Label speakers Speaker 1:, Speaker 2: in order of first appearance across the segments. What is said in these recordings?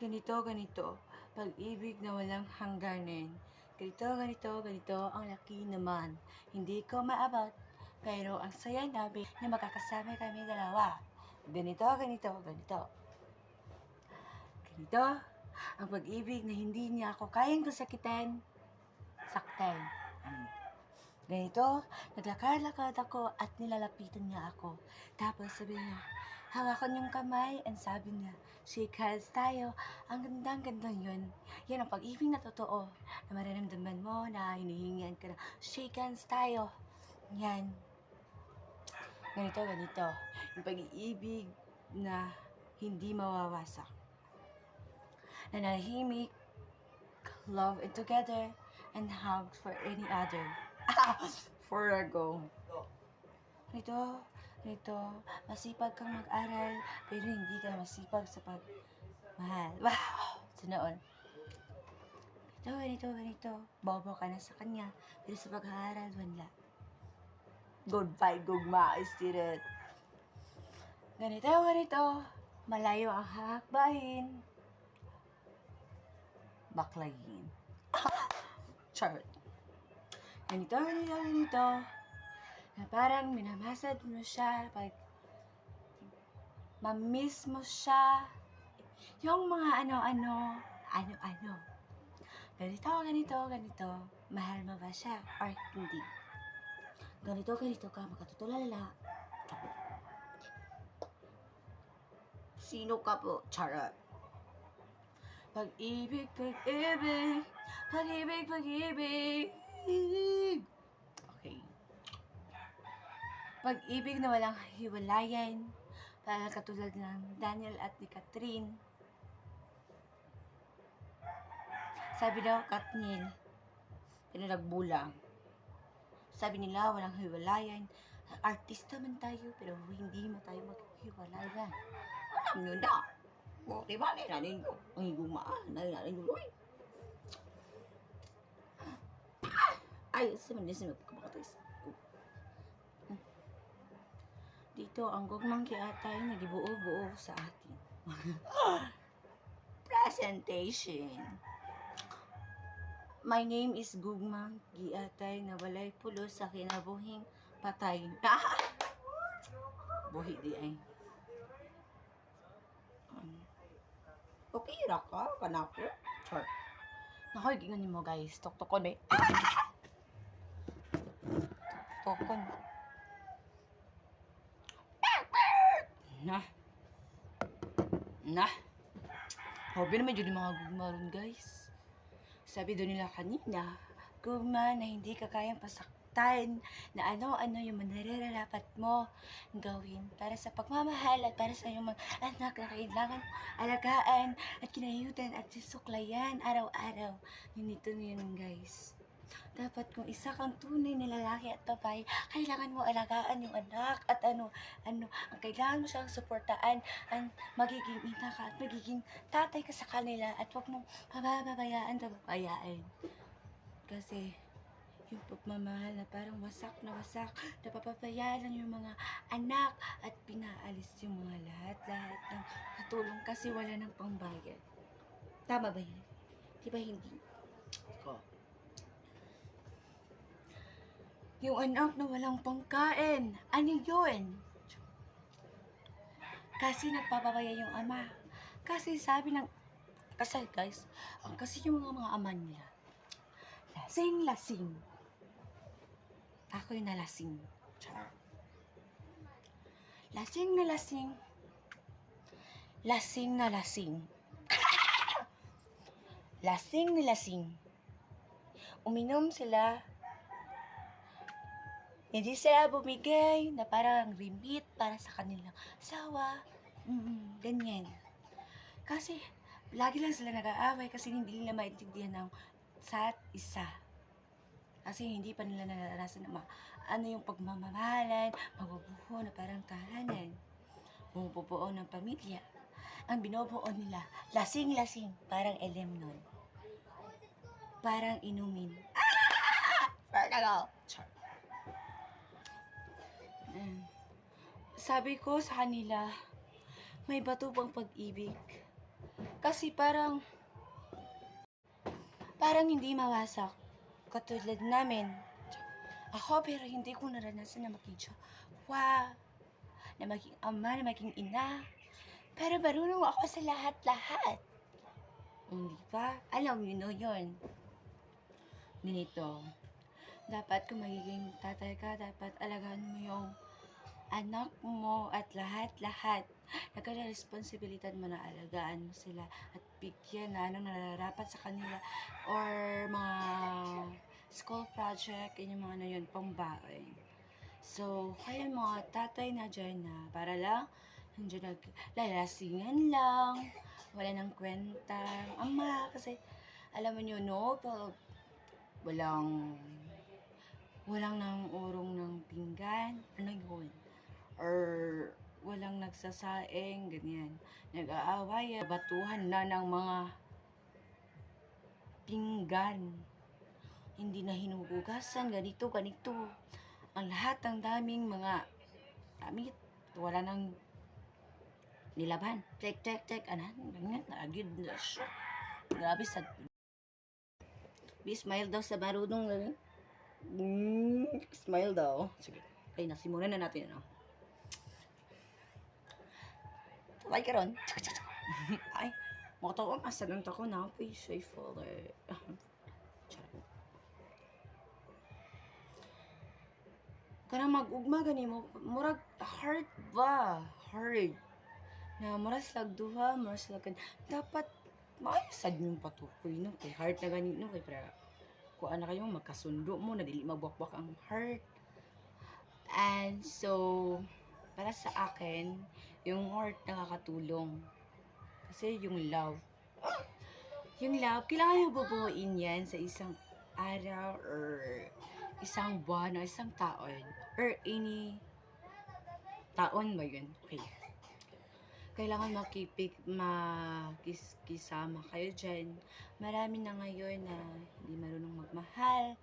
Speaker 1: Ganito, ganito. Pag-ibig na walang hangganan. Ganito, ganito, ganito. Ang laki naman. Hindi ko maabot. Pero ang saya namin na magkakasama kami dalawa. Ganito, ganito, ganito. Ganito. Ang pag-ibig na hindi niya ako kayang kasakitan. Saktan. Ganito, naglakad-lakad ako at nilalapitan niya ako. Tapos sabi niya, hawakan yung kamay, and sabi niya, shake hands tayo. Ang gandang-ganda yun. Yan ang pag-ibig na totoo, na mararamdaman mo na hinihingian ka na, shake hands tayo. Yan. Ganito, ganito. Yung pag-iibig na hindi mawawasak. Nanahimik, love it together, and hug for any other. Ganito, masipag kang mag-aral, pero hindi ka masipag sa pagmahal. Wow! Sinoon. Ganito. Bobo ka na sa kanya, pero sa pag-aaral, wala. Goodbye, gugma, student. Ganito. Malayo ang hakbahin. Baklayin. Charot. Ganito. Na parang minamasad mo siya, pag mamiss mo siya, yung mga ano-ano. Ganito. Mahal mo ba siya or hindi? Ganito ka, makatutulala. Sino ka po? Charot. Pag-ibig. Okay. Pag-ibig na walang hiwalayan, parang katulad ng Daniel at ni Catherine. Sabi daw, Katniel, pero nagbulang. Sabi nila, walang hiwalayan. Artista man tayo, pero hindi mo tayo maghiwalayan. Alam nyo na. O, diba, nainanin ko. Ang higumaan, nainanin ko. Ay, siya magkabakatis. Dito, ang gugmang kiatay nagibuo-buo sa atin. Presentation. My name is Gugmang Giatay na walay pulo sa kinabuhing patay. Buhi di ay. Okay ra ka? Kanako? Char. Nakoy, gingan mo guys. Tok-tokon eh. Tokon. Na. Hobi naman yun yung mga gugma ron guys. Sabi doon nila kanina, gugma na hindi ka kayang pasaktan, na ano-ano yung manararapat mo gawin para sa pagmamahal at para sa iyong mga anak na kailangan alagaan at kinayutan at susuklayan araw-araw. Yun guys. Dapat kung isa kang tunay na lalaki at babae, kailangan mo alagaan yung anak at ang kailangan mo siyang suportaan, ang magiging ina ka at magiging tatay ka sa kanila at huwag mong pababayaan. Kasi yung pagmamahal na parang wasak, napapabayaan lang yung mga anak at pinaalis yung mga lahat ng katulong kasi wala ng pangbayad. Tama ba yan? Di ba hindi? Yung anak na walang pangkain, ano yun? Kasi nagpapabaya yung ama. Kasi guys, kasi yung mga ama nila, lasing. Ako yung nalasing. Char. Lasing na lasing. Uminom sila. Hindi sila bumigay na parang rimit para sa kanilang asawa. Ganyan. Kasi, lagi lang sila nag-aaway kasi hindi nila maintindihan ng isa't isa. Kasi hindi pa nila naranasan na ano yung pagmamahalan, magbubuo na parang tahanan. Bumubuo ng pamilya. Ang binubuo nila, lasing, parang elemnon. Parang inumin. Parang sabi ko sa kanila, may bato pang pag-ibig. Kasi parang hindi mawasak. Katulad namin. Ako, pero hindi ko naranasan na maging jowa, na maging ama, na maging ina. Pero marunong ako sa lahat-lahat. Hindi ba? Alam niyo yun. Ganito. Dapat kung magiging tatay ka, dapat alagaan mo yung anak mo at lahat-lahat. Nagka-responsibilidad mo na alagaan mo sila at bigyan na anong nararapat sa kanila or mga school project, yun yung mga ano yun, pambaon. So, kayo mga tatay na dyan na para lang, nandiyan naglalasingan lang, wala nang kwenta. Ama, kasi alam mo nyo, no, pag walang nang urong ng pinggan, ano yun? Or walang nagsasaing, ganyan. Nag-aaway, batuhan na ng mga pinggan. Hindi na hinuhugasan, ganito. Ang lahat ng daming mga damit, wala nang nilaban. Tek, anan, ganyan, nagid na siya. Grabe sa... Be smile daw sa marunong lang. Smile daw. Sige. Ay, nasimulan na natin, ano. Like it on. Ay, makatawa masagang ko na ako safe folder. Karang mag-ugma gani mo, murag hard ba? Hard. Na murag slag duha, murag slag dapat maayasad yung patukoy no kay heart na gani no kay para kuan na kayo magkasundo mo na dili magbuak-buak ang heart. And so para sa akin, yung heart nakakatulong. Kasi yung love, kailangan nyo bubuuin yan sa isang araw or isang buwan o isang taon or any taon ba yun? Okay. Kailangan makisama kayo dyan. Marami na ngayon na hindi marunong magmahal.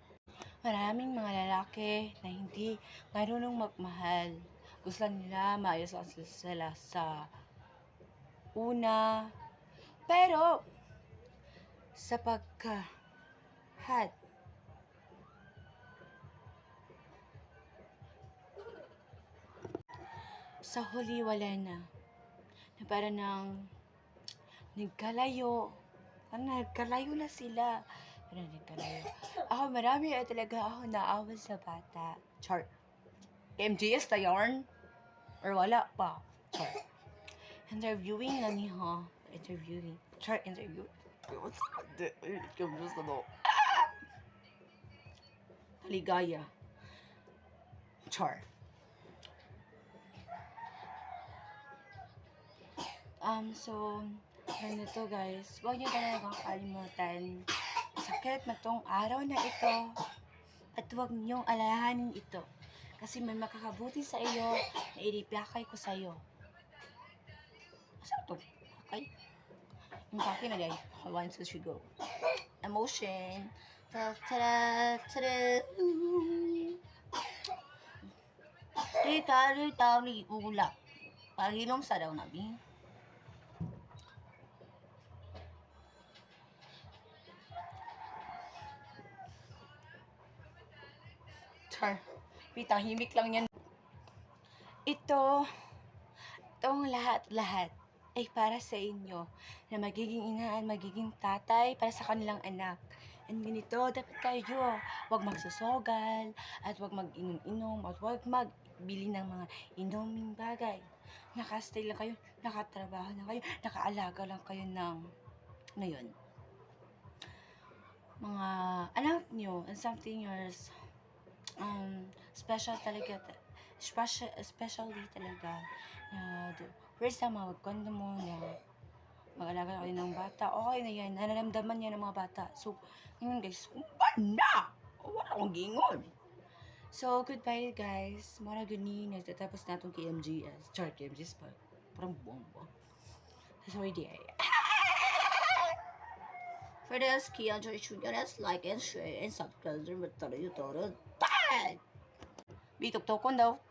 Speaker 1: Maraming mga lalaki na hindi marunong magmahal. Gusto nila maayos ang sila sa una. Pero, sa pagkahat, sa huli wala na. Na para nang nagkalayo. Nagkalayo na sila. Pero nagkalayo. Ako marami talaga ako naawa sa bata. Char. MGS na yarn? Or wala pa? Char. Interviewing na niya. Interviewing. Char, interview. Gusto mo. Haligaya. Char. So, ganito guys. Huwag niyo talagang kalimutan. Sakit na tong araw na ito. At huwag niyong alalahanin ito. Kasi may makakabuti sa iyo na ilipakay ko sa iyo. Asa ito? Okay? Yung kaki na guys. Once as you go. Emotion. Ta-da! Rita, ni ulap. Paginom sa daw nabi. Char. Pitahimik lang yan. Itong lahat-lahat ay para sa inyo na magiging ina at magiging tatay para sa kanilang anak. And ganito, dapat kayo, huwag magsusogal, at huwag mag-inom-inom, at huwag magbili ng mga inoming bagay. Nakastay lang kayo, nakatrabaho na kayo, nakaalaga lang kayo ng ngayon. Mga anak nyo, and something yours, special talaga, especially talaga, na first time magkwento mo na mag-alaga kayo ng bata, okay na yan, nararamdaman niya ng mga bata. So, ngayon guys, na! Wala akong gingon. So, goodbye guys. Mara gani, natatapos na itong KMGS. Char, KMGS pa. Parang bomba. Sorry, di ay. For this, KMGS should like and share and subscribe. Bitok tokon daw.